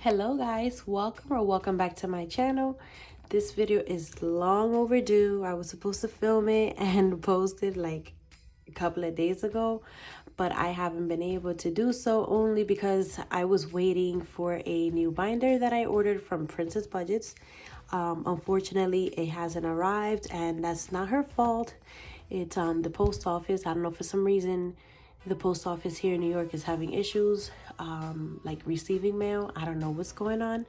Hello guys, welcome back to my channel. This video is long overdue. I was supposed to film it and post it like a couple of days ago, but I haven't been able to do so only because I was waiting for a new binder that I ordered from pinkxbudgetz. Unfortunately, it hasn't arrived, and that's not her fault. It's the post office. I don't know, for some reason the post office here in New York is having issues like receiving mail. I don't know what's going on,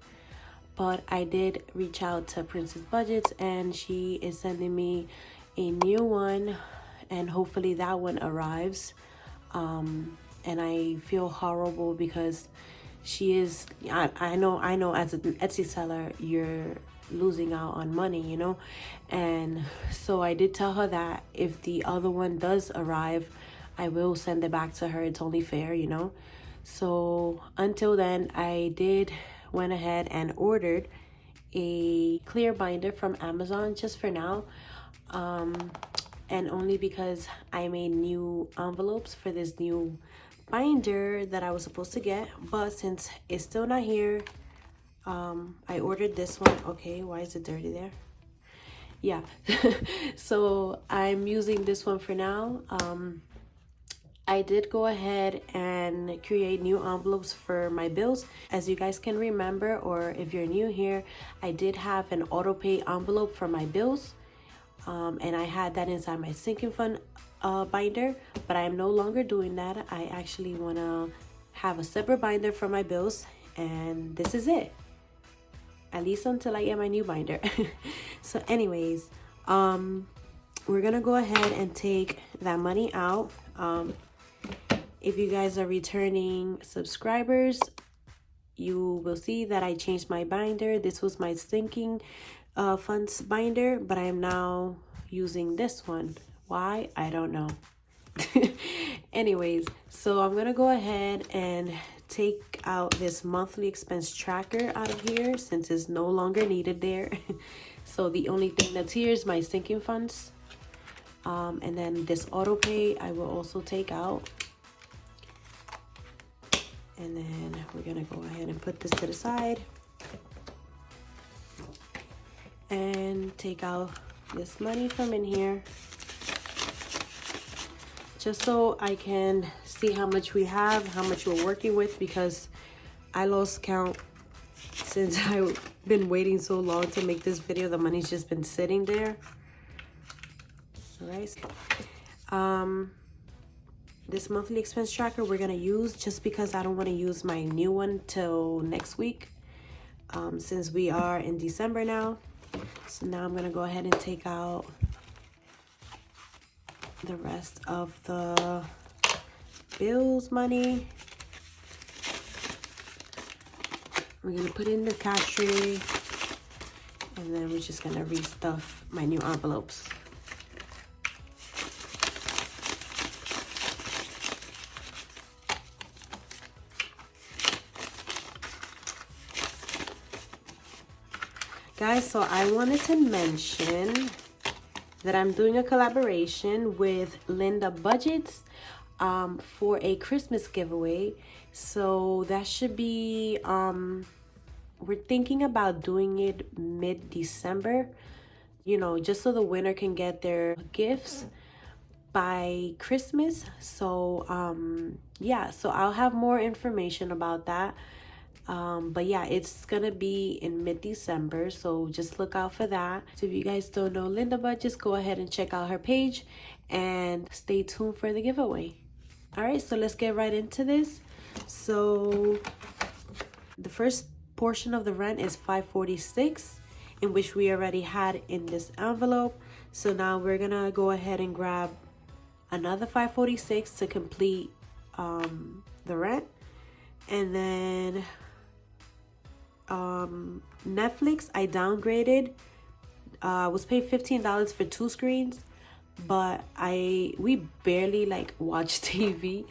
but I did reach out to pinkxbudgetz and she is sending me a new one, and hopefully that one arrives. And I feel horrible because she is, I know as an Etsy seller you're losing out on money, you know. And so I did tell her that if the other one does arrive, I will send it back to her. It's only fair, you know. So until then, I went ahead and ordered a clear binder from Amazon just for now, and only because I made new envelopes for this new binder that I was supposed to get, but since it's still not here, I ordered this one. Okay, why is it dirty there? Yeah. So I'm using this one for now. I did go ahead and create new envelopes for my bills. As you guys can remember, or if you're new here, I did have an auto pay envelope for my bills, and I had that inside my sinking fund binder, but I am no longer doing that. I actually want to have a separate binder for my bills, and this is it, at least until I get my new binder. So anyways, we're gonna go ahead and take that money out. If you guys are returning subscribers, you will see that I changed my binder. This was my sinking funds binder, but I am now using this one. Why? I don't know. Anyways, so I'm gonna go ahead and take out this monthly expense tracker out of here since it's no longer needed there. So the only thing that's here is my sinking funds, and then this auto pay I will also take out. And then we're gonna go ahead and put this to the side and take out this money from in here, just so I can see how much we have, how much we're working with, because I lost count since I've been waiting so long to make this video. The money's just been sitting there. All right. This monthly expense tracker we're gonna use just because I don't want to use my new one till next week, since we are in December now. So now I'm gonna go ahead and take out the rest of the bills money. We're gonna put it in the cash tray, and then we're just gonna restuff my new envelopes. Guys, so I wanted to mention that I'm doing a collaboration with Budgetz for a Christmas giveaway. So that should be, we're thinking about doing it mid-December, you know, just so the winner can get their gifts by Christmas. So yeah, so I'll have more information about that. But yeah, it's gonna be in mid-December, so just look out for that. So if you guys don't know Budgetz, go ahead and check out her page and stay tuned for the giveaway. All right, so let's get right into this. So the first portion of the rent is $546, in which we already had in this envelope. So now we're gonna go ahead and grab another $546 to complete the rent. And then Netflix, I downgraded. I was paid $15 for 2 screens, but we barely like watch TV,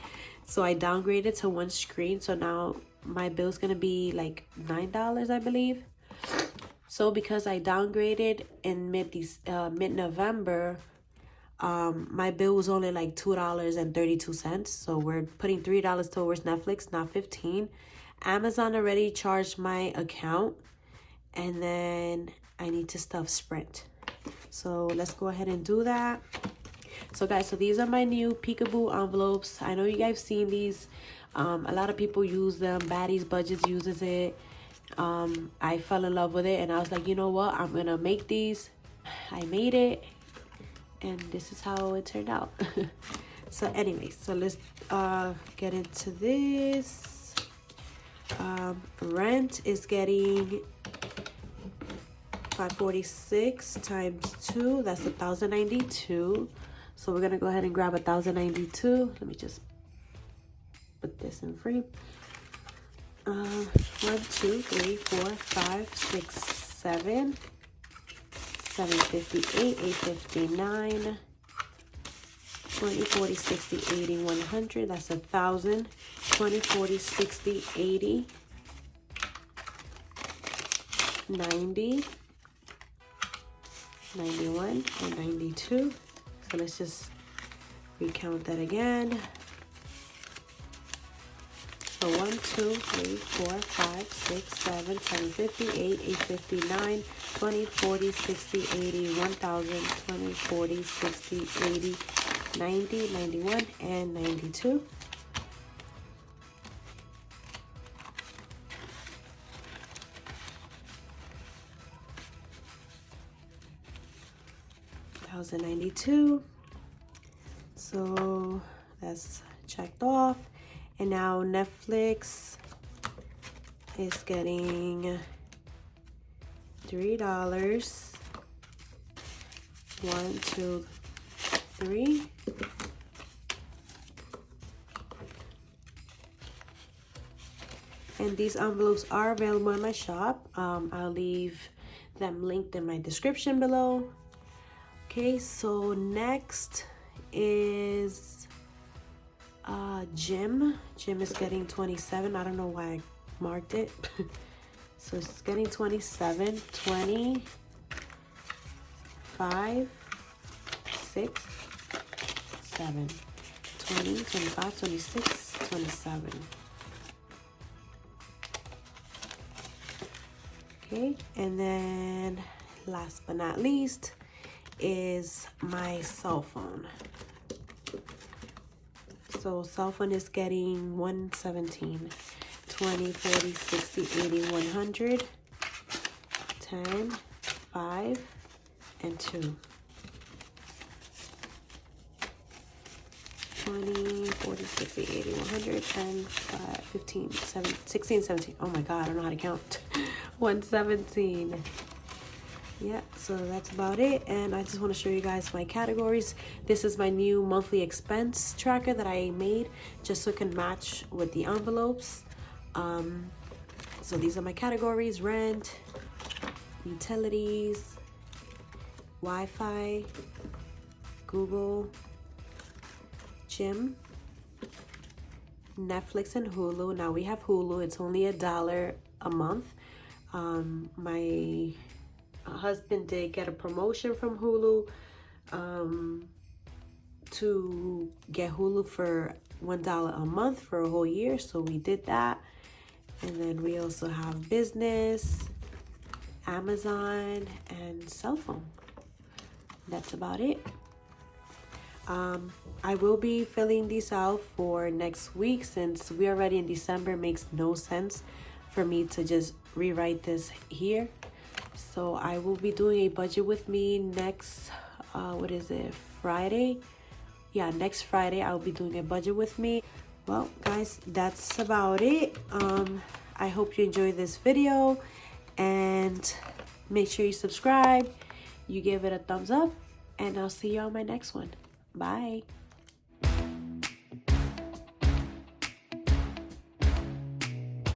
so I downgraded to 1 screen. So now my bill's gonna be like $9, I believe. So because I downgraded in mid-November, my bill was only like $2.32. So we're putting $3 towards Netflix, not 15. Amazon already charged my account, and then I need to stuff Sprint. So let's go ahead and do that. So guys, so these are my new peekaboo envelopes. I know you guys seen these. A lot of people use them. Pinkxbudgetz uses it. I fell in love with it, and I was like, you know what, I'm gonna make these. I made it, and this is how it turned out. So anyways, so let's get into this. Rent is getting $546 times 2. That's 1,092. So we're gonna go ahead and grab 1,092. Let me just put this in frame. 1, 2, 3, 4, 5, 6, 7, 758, 859, 20, 40, 60, 80, 100. That's 1,000. 20, 40, 60, 80, 90, 91, and 92. So let's just recount that again. So 1, 2, 3, 4, 5, 6, 7, 758, 859, 20, 40, 60, 80, 1,000, 20, 40, 60, 80, 90, 91, and 92. $1,092. So that's checked off. And now Netflix is getting $3. 1, 2, 3. And these envelopes are available in my shop. I'll leave them linked in my description below. Okay, so next is Jim. Jim is getting 27. I don't know why I marked it. So it's getting 27, 20, 5, 6, 7, 20, 25, 26, 27. Okay, and then last but not least is my cell phone. So cell phone is getting 117, 20, 40, 60, 80, 100, 10, 5, and 2. 20, 40, 60, 80, 100, 10, 5, 15, 7, 16, 17. Oh my God, I don't know how to count. 117. Yeah, so that's about it. And I just want to show you guys my categories. This is my new monthly expense tracker that I made just so it can match with the envelopes. So these are my categories: rent, utilities, Wi-Fi, Google, gym, Netflix, and Hulu. Now we have Hulu. It's only $1 a month. My husband did get a promotion from Hulu to get Hulu for $1 a month for a whole year, so we did that. And then we also have business, Amazon, and cell phone. That's about it. I will be filling these out for next week. Since we're already in December, it makes no sense for me to just rewrite this here. So I will be doing a budget with me next Friday. Yeah, next Friday I'll be doing a budget with me. Well guys, that's about it. I hope you enjoyed this video, and make sure you subscribe, you give it a thumbs up, and I'll see you on my next one. Bye.